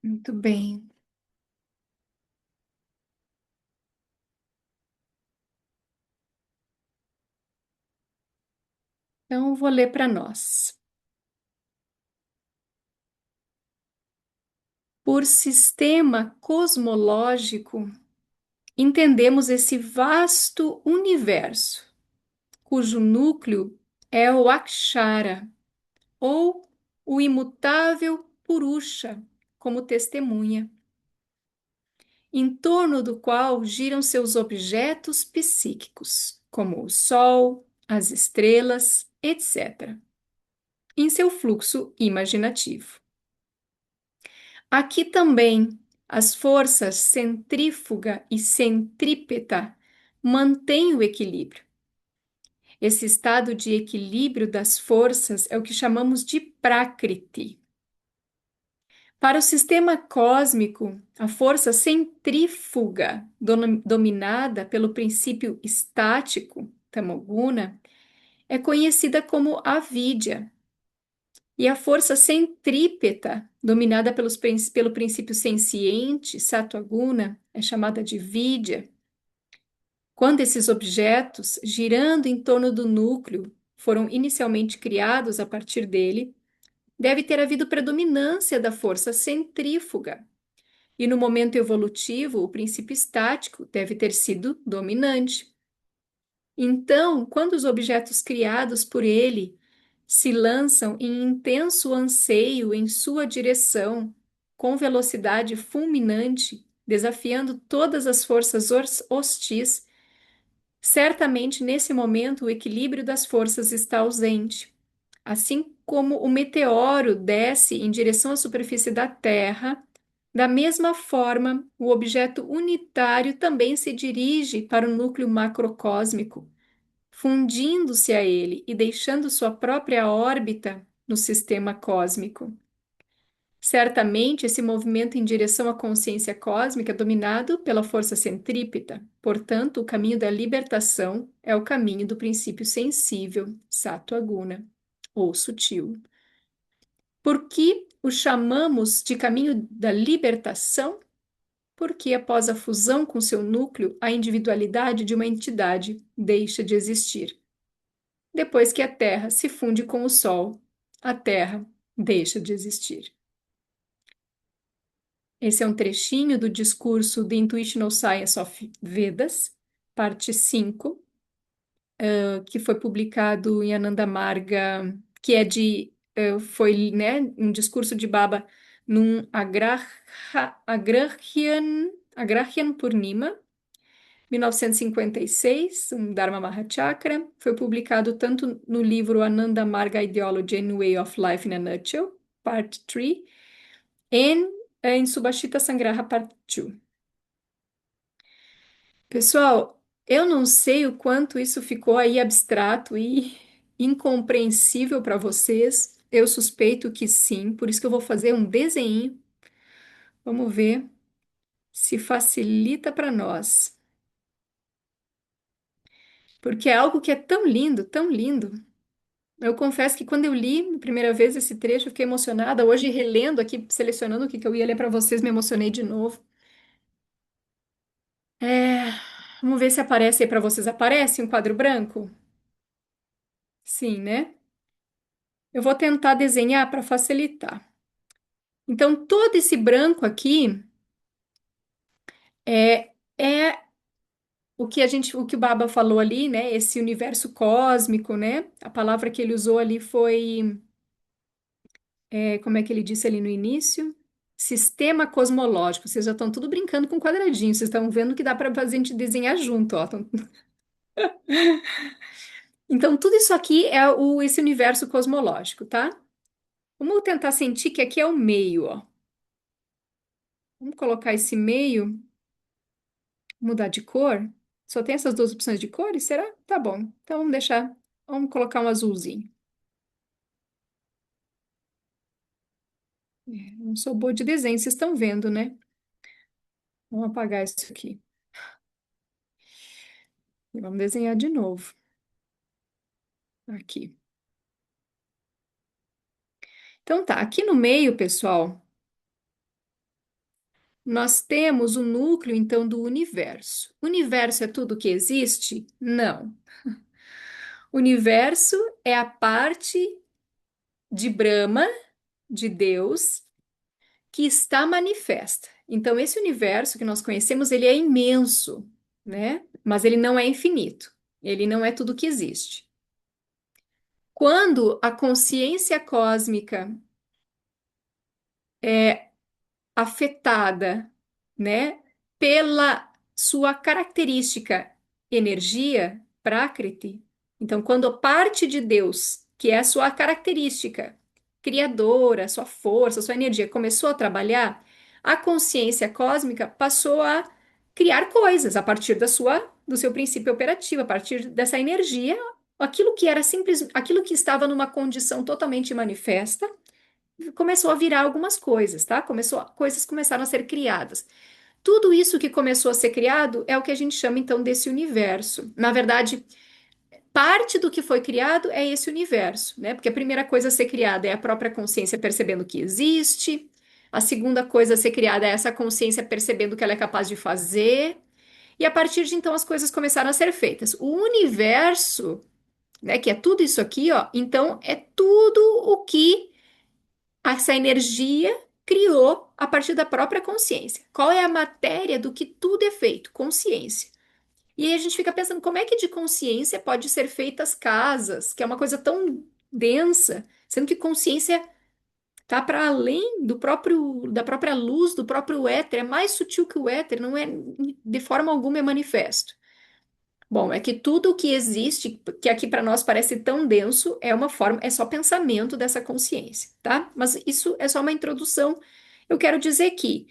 Muito bem. Então, eu vou ler para nós. Por sistema cosmológico, entendemos esse vasto universo, cujo núcleo é o Akshara, ou o imutável Purusha, como testemunha, em torno do qual giram seus objetos psíquicos, como o Sol, as estrelas, etc., em seu fluxo imaginativo. Aqui também as forças centrífuga e centrípeta mantêm o equilíbrio. Esse estado de equilíbrio das forças é o que chamamos de Prakriti. Para o sistema cósmico, a força centrífuga, dominada pelo princípio estático, Tamoguna, é conhecida como avidya. E a força centrípeta, dominada pelo princípio senciente, Sattva-guna, é chamada de vidya. Quando esses objetos, girando em torno do núcleo, foram inicialmente criados a partir dele, deve ter havido predominância da força centrífuga. E no momento evolutivo, o princípio estático deve ter sido dominante. Então, quando os objetos criados por ele se lançam em intenso anseio em sua direção, com velocidade fulminante, desafiando todas as forças hostis, certamente nesse momento o equilíbrio das forças está ausente. Assim como o meteoro desce em direção à superfície da Terra, da mesma forma, o objeto unitário também se dirige para o núcleo macrocósmico, fundindo-se a ele e deixando sua própria órbita no sistema cósmico. Certamente, esse movimento em direção à consciência cósmica é dominado pela força centrípeta. Portanto, o caminho da libertação é o caminho do princípio sensível, Sattva-guna, ou sutil. Por que o chamamos de caminho da libertação? Porque, após a fusão com seu núcleo, a individualidade de uma entidade deixa de existir. Depois que a Terra se funde com o Sol, a Terra deixa de existir. Esse é um trechinho do discurso The Intuitional Science of Vedas, parte 5, que foi publicado em Ananda Marga, que é foi, né, um discurso de Baba num Agrahyan Purnima, 1956, um Dharma Mahachakra. Foi publicado tanto no livro Ananda Marga Ideology and Way of Life in a Nutshell, Part 3, e em Subhashita Sangraha, Part 2. Pessoal, eu não sei o quanto isso ficou aí abstrato e incompreensível para vocês. Eu suspeito que sim, por isso que eu vou fazer um desenho. Vamos ver se facilita para nós. Porque é algo que é tão lindo, tão lindo. Eu confesso que quando eu li a primeira vez esse trecho, eu fiquei emocionada. Hoje, relendo aqui, selecionando o que eu ia ler para vocês, me emocionei de novo. É, vamos ver se aparece aí para vocês. Aparece um quadro branco? Sim, né? Eu vou tentar desenhar para facilitar. Então, todo esse branco aqui é o que o Baba falou ali, né? Esse universo cósmico, né? A palavra que ele usou ali foi, como é que ele disse ali no início? Sistema cosmológico. Vocês já estão tudo brincando com quadradinhos. Vocês estão vendo que dá para a gente desenhar junto, ó. Então, tudo isso aqui é esse universo cosmológico, tá? Vamos tentar sentir que aqui é o meio, ó. Vamos colocar esse meio, mudar de cor. Só tem essas duas opções de cores? Será? Tá bom. Então vamos deixar. Vamos colocar um azulzinho. Não sou boa de desenho, vocês estão vendo, né? Vamos apagar isso aqui. E vamos desenhar de novo. Aqui. Então tá, aqui no meio, pessoal, Nós temos o núcleo, então, do universo. O universo é tudo que existe? Não. O universo é a parte de Brahma, de Deus, que está manifesta. Então, esse universo que nós conhecemos, ele é imenso, né? Mas ele não é infinito. Ele não é tudo que existe. Quando a consciência cósmica é afetada, né, pela sua característica energia, Prakriti. Então, quando parte de Deus, que é a sua característica criadora, sua força, sua energia, começou a trabalhar, a consciência cósmica passou a criar coisas a partir do seu princípio operativo, a partir dessa energia, aquilo que era simples, aquilo que estava numa condição totalmente manifesta começou a virar algumas coisas, tá? Coisas começaram a ser criadas. Tudo isso que começou a ser criado é o que a gente chama então desse universo. Na verdade, parte do que foi criado é esse universo, né? Porque a primeira coisa a ser criada é a própria consciência percebendo que existe. A segunda coisa a ser criada é essa consciência percebendo que ela é capaz de fazer. E a partir de então as coisas começaram a ser feitas. O universo, né, que é tudo isso aqui, ó, então é tudo o que essa energia criou a partir da própria consciência. Qual é a matéria do que tudo é feito? Consciência. E aí a gente fica pensando como é que de consciência pode ser feitas casas, que é uma coisa tão densa, sendo que consciência está para além do próprio da própria luz, do próprio éter, é mais sutil que o éter, não é de forma alguma é manifesto. Bom, é que tudo o que existe, que aqui para nós parece tão denso, é uma forma, é só pensamento dessa consciência, tá? Mas isso é só uma introdução. Eu quero dizer que,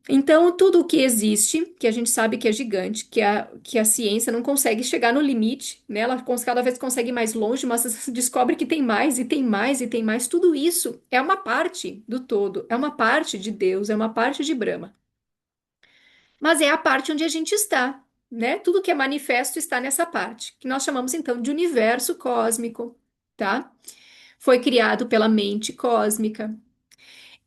então, tudo o que existe, que a gente sabe que é gigante, que a ciência não consegue chegar no limite, né? Ela cada vez consegue ir mais longe, mas descobre que tem mais e tem mais e tem mais. Tudo isso é uma parte do todo, é uma parte de Deus, é uma parte de Brahma. Mas é a parte onde a gente está, né? Tudo que é manifesto está nessa parte, que nós chamamos então de universo cósmico, tá? Foi criado pela mente cósmica.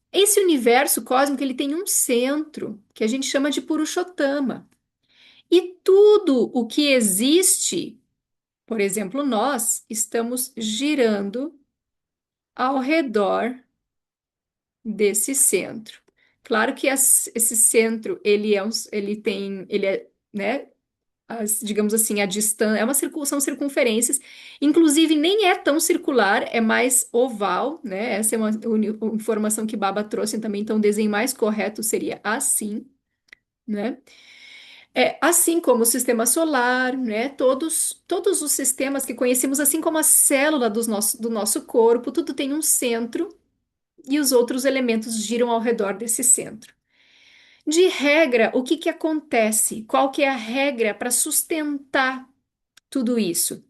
Esse universo cósmico, ele tem um centro, que a gente chama de Purushottama. E tudo o que existe, por exemplo, nós estamos girando ao redor desse centro. Claro que esse centro, ele é, né, digamos assim, a distância, são circunferências, inclusive nem é tão circular, é mais oval, né? Essa é uma informação que Baba trouxe também, então o desenho mais correto seria assim, né? É, assim como o sistema solar, né? Todos os sistemas que conhecemos, assim como a célula do nosso corpo, tudo tem um centro e os outros elementos giram ao redor desse centro. De regra, o que que acontece? Qual que é a regra para sustentar tudo isso?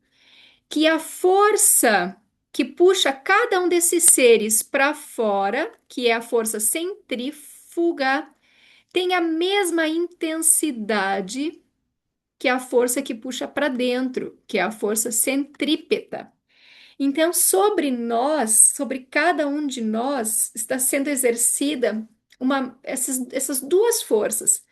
Que a força que puxa cada um desses seres para fora, que é a força centrífuga, tem a mesma intensidade que a força que puxa para dentro, que é a força centrípeta. Então, sobre nós, sobre cada um de nós, está sendo exercida essas duas forças.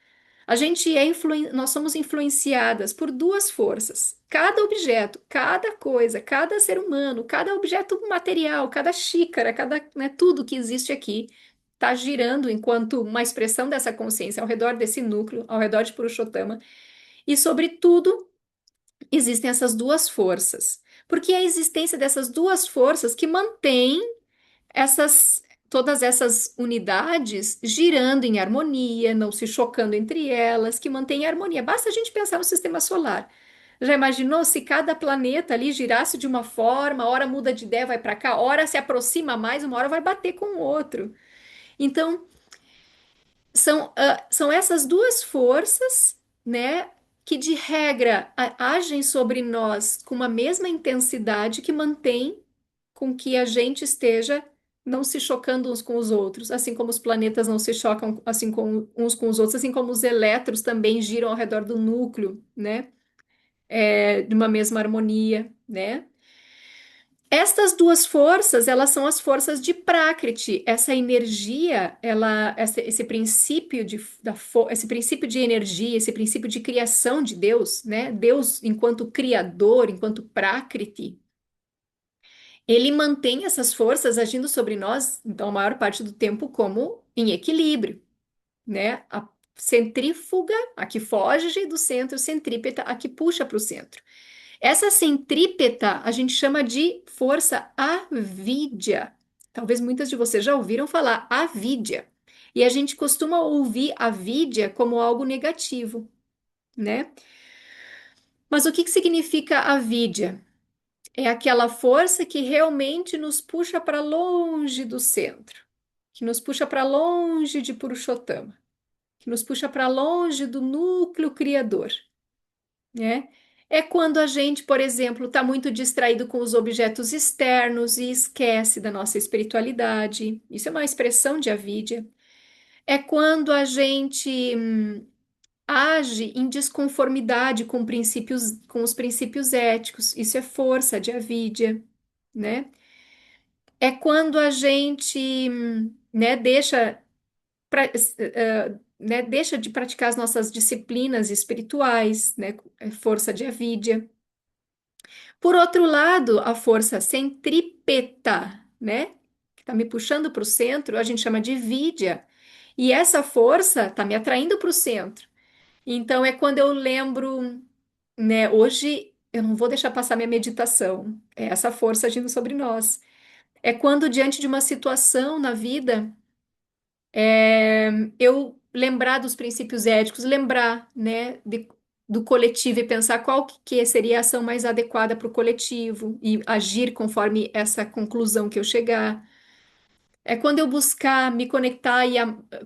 Nós somos influenciadas por duas forças. Cada objeto, cada coisa, cada ser humano, cada objeto material, cada xícara, né, tudo que existe aqui está girando enquanto uma expressão dessa consciência ao redor desse núcleo, ao redor de Purushottama. E sobre tudo existem essas duas forças. Porque é a existência dessas duas forças que mantém essas todas essas unidades girando em harmonia, não se chocando entre elas, que mantém a harmonia. Basta a gente pensar no sistema solar. Já imaginou se cada planeta ali girasse de uma forma, hora muda de ideia, vai para cá, hora se aproxima mais, uma hora vai bater com o outro. Então, são essas duas forças, né, que de regra agem sobre nós com uma mesma intensidade que mantém com que a gente esteja não se chocando uns com os outros, assim como os planetas não se chocam assim com uns com os outros, assim como os elétrons também giram ao redor do núcleo, né? De uma mesma harmonia, né? Estas duas forças, elas são as forças de Prakriti. Essa energia, esse princípio esse princípio de energia, esse princípio de criação de Deus, né? Deus, enquanto criador, enquanto Prakriti, ele mantém essas forças agindo sobre nós, então, a maior parte do tempo, como em equilíbrio, né? A centrífuga, a que foge do centro, centrípeta, a que puxa para o centro. Essa centrípeta a gente chama de força avídya. Talvez muitas de vocês já ouviram falar avídya. E a gente costuma ouvir avídya como algo negativo, né? Mas o que que significa avídya? É aquela força que realmente nos puxa para longe do centro, que nos puxa para longe de Purushottama, que nos puxa para longe do núcleo criador, né? É quando a gente, por exemplo, está muito distraído com os objetos externos e esquece da nossa espiritualidade. Isso é uma expressão de avidya. É quando a gente age em desconformidade com princípios, com os princípios éticos. Isso é força de avidya, né? É quando a gente, né, deixa de praticar as nossas disciplinas espirituais, né? É força de avidya. Por outro lado, a força centrípeta, né, que está me puxando para o centro, a gente chama de vidya, e essa força está me atraindo para o centro. Então é quando eu lembro, né, hoje eu não vou deixar passar minha meditação, é essa força agindo sobre nós. É quando, diante de uma situação na vida, eu lembrar dos princípios éticos, lembrar, né, do coletivo e pensar qual que seria a ação mais adequada para o coletivo e agir conforme essa conclusão que eu chegar. É quando eu buscar me conectar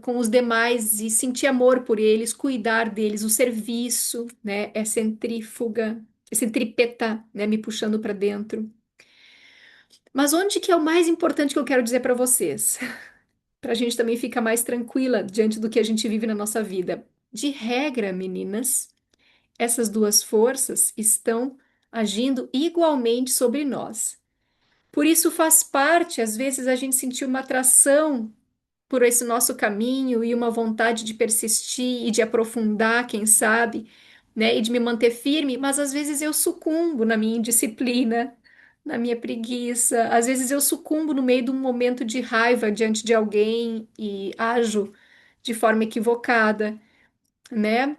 com os demais e sentir amor por eles, cuidar deles, o serviço, né, é centrífuga, é centrípeta, né, me puxando para dentro. Mas onde que é o mais importante que eu quero dizer para vocês? Para a gente também ficar mais tranquila diante do que a gente vive na nossa vida. De regra, meninas, essas duas forças estão agindo igualmente sobre nós. Por isso faz parte, às vezes, a gente sentir uma atração por esse nosso caminho e uma vontade de persistir e de aprofundar, quem sabe, né, e de me manter firme, mas às vezes eu sucumbo na minha indisciplina, na minha preguiça, às vezes eu sucumbo no meio de um momento de raiva diante de alguém e ajo de forma equivocada, né?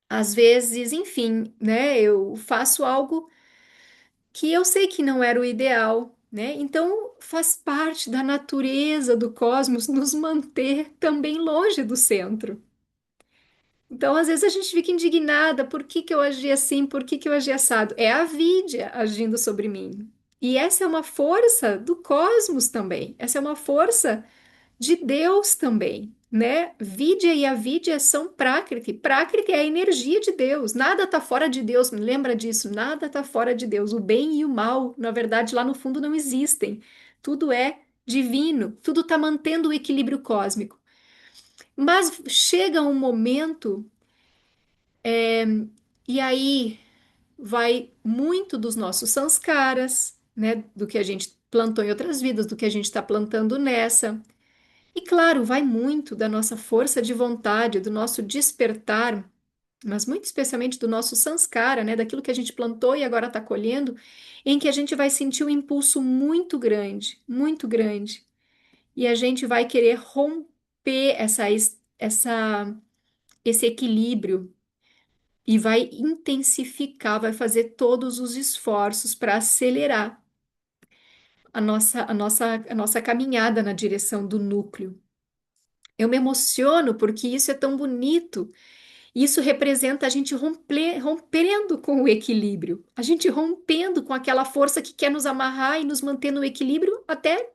Às vezes, enfim, né, eu faço algo que eu sei que não era o ideal, né? Então faz parte da natureza do cosmos nos manter também longe do centro. Então, às vezes a gente fica indignada, por que que eu agi assim, por que que eu agi assado? É a vidya agindo sobre mim. E essa é uma força do cosmos também. Essa é uma força de Deus também, né? Vidya e avidya são Prakriti. Prakriti é a energia de Deus. Nada está fora de Deus. Me lembra disso? Nada está fora de Deus. O bem e o mal, na verdade, lá no fundo não existem. Tudo é divino. Tudo está mantendo o equilíbrio cósmico. Mas chega um momento e aí vai muito dos nossos sanskaras, né? Do que a gente plantou em outras vidas, do que a gente está plantando nessa. E claro, vai muito da nossa força de vontade, do nosso despertar, mas muito especialmente do nosso sanskara, né, daquilo que a gente plantou e agora está colhendo, em que a gente vai sentir um impulso muito grande, e a gente vai querer romper esse equilíbrio e vai intensificar, vai fazer todos os esforços para acelerar a nossa caminhada na direção do núcleo. Eu me emociono porque isso é tão bonito. Isso representa a gente rompendo com o equilíbrio, a gente rompendo com aquela força que quer nos amarrar e nos manter no equilíbrio, até,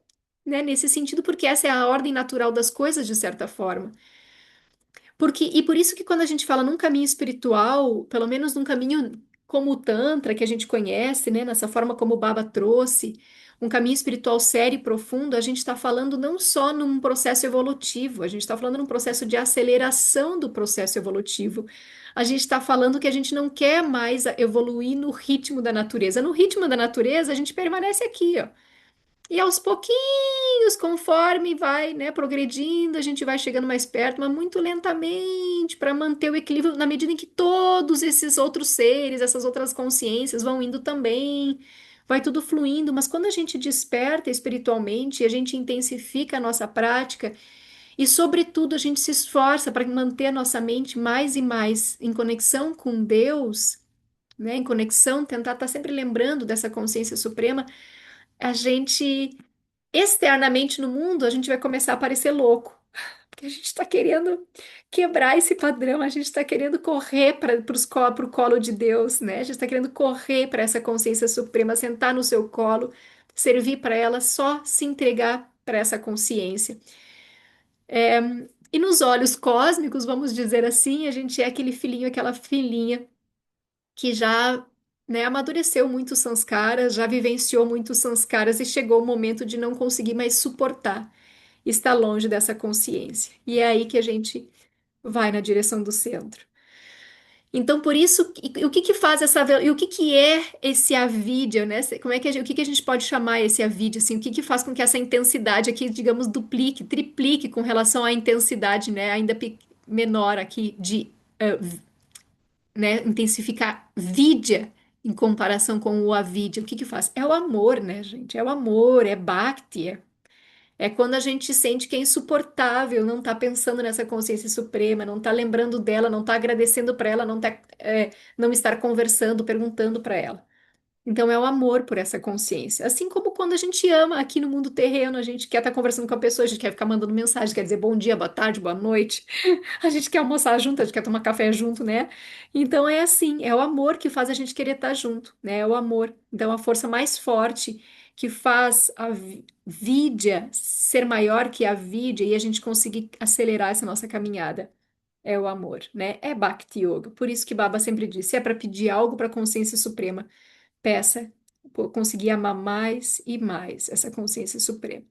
né, nesse sentido, porque essa é a ordem natural das coisas, de certa forma. Porque, e por isso que quando a gente fala num caminho espiritual, pelo menos num caminho como o Tantra, que a gente conhece, né, nessa forma como o Baba trouxe, um caminho espiritual sério e profundo, a gente está falando não só num processo evolutivo, a gente está falando num processo de aceleração do processo evolutivo. A gente está falando que a gente não quer mais evoluir no ritmo da natureza. No ritmo da natureza, a gente permanece aqui, ó. E aos pouquinhos, conforme vai, né, progredindo, a gente vai chegando mais perto, mas muito lentamente, para manter o equilíbrio na medida em que todos esses outros seres, essas outras consciências vão indo também, vai tudo fluindo. Mas quando a gente desperta espiritualmente, a gente intensifica a nossa prática e, sobretudo, a gente se esforça para manter a nossa mente mais e mais em conexão com Deus, né, em conexão, tentar estar sempre lembrando dessa consciência suprema, a gente externamente no mundo, a gente vai começar a parecer louco, porque a gente está querendo quebrar esse padrão, a gente está querendo correr para o colo de Deus, né? A gente está querendo correr para essa consciência suprema, sentar no seu colo, servir para ela, só se entregar para essa consciência. E nos olhos cósmicos, vamos dizer assim, a gente é aquele filhinho, aquela filhinha que já, né, amadureceu muitos sanskaras, já vivenciou muitos sanskaras e chegou o momento de não conseguir mais suportar estar longe dessa consciência. E é aí que a gente vai na direção do centro. Então, por isso, o que que faz essa, e o que que é esse avidya, né? Como é que o que que a gente pode chamar esse avidya, assim? O que que faz com que essa intensidade aqui, digamos, duplique, triplique com relação à intensidade, né? Ainda menor aqui de, né? Intensificar vidya em comparação com o avidya. O que que faz? É o amor, né, gente? É o amor, é bhakti, é quando a gente sente que é insuportável não estar pensando nessa consciência suprema, não estar lembrando dela, não estar agradecendo para ela, não estar conversando, perguntando para ela. Então é o amor por essa consciência. Assim como quando a gente ama aqui no mundo terreno, a gente quer estar conversando com a pessoa, a gente quer ficar mandando mensagem, quer dizer bom dia, boa tarde, boa noite. A gente quer almoçar junto, a gente quer tomar café junto, né? Então é assim, é o amor que faz a gente querer estar junto, né? É o amor. Então a força mais forte que faz a vidya ser maior que a vidya e a gente conseguir acelerar essa nossa caminhada é o amor, né? É Bhakti Yoga. Por isso que Baba sempre disse, se é para pedir algo para a consciência suprema, peça por conseguir amar mais e mais essa consciência suprema,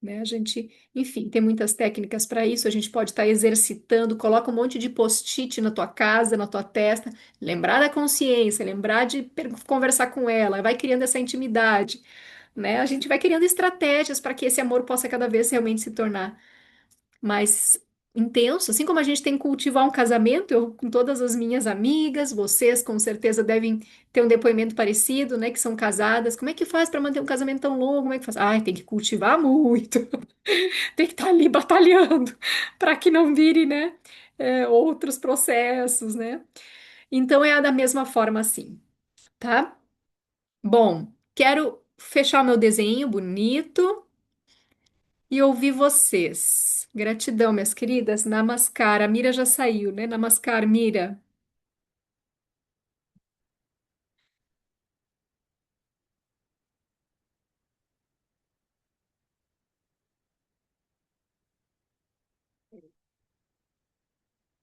né? A gente, enfim, tem muitas técnicas para isso, a gente pode estar exercitando, coloca um monte de post-it na tua casa, na tua testa, lembrar da consciência, lembrar de conversar com ela, vai criando essa intimidade, né? A gente vai criando estratégias para que esse amor possa cada vez realmente se tornar mais intenso, assim como a gente tem que cultivar um casamento, eu com todas as minhas amigas, vocês com certeza devem ter um depoimento parecido, né, que são casadas. Como é que faz para manter um casamento tão longo? Como é que faz? Ai, tem que cultivar muito, tem que estar ali batalhando para que não vire, né, outros processos, né? Então é da mesma forma assim, tá? Bom, quero fechar o meu desenho bonito e ouvir vocês. Gratidão, minhas queridas. Namaskar. A Mira já saiu, né? Namaskar, Mira.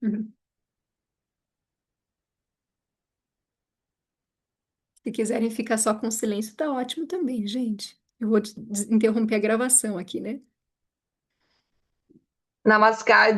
Uhum. Se quiserem ficar só com silêncio, tá ótimo também, gente. Eu vou interromper a gravação aqui, né? Namaskar.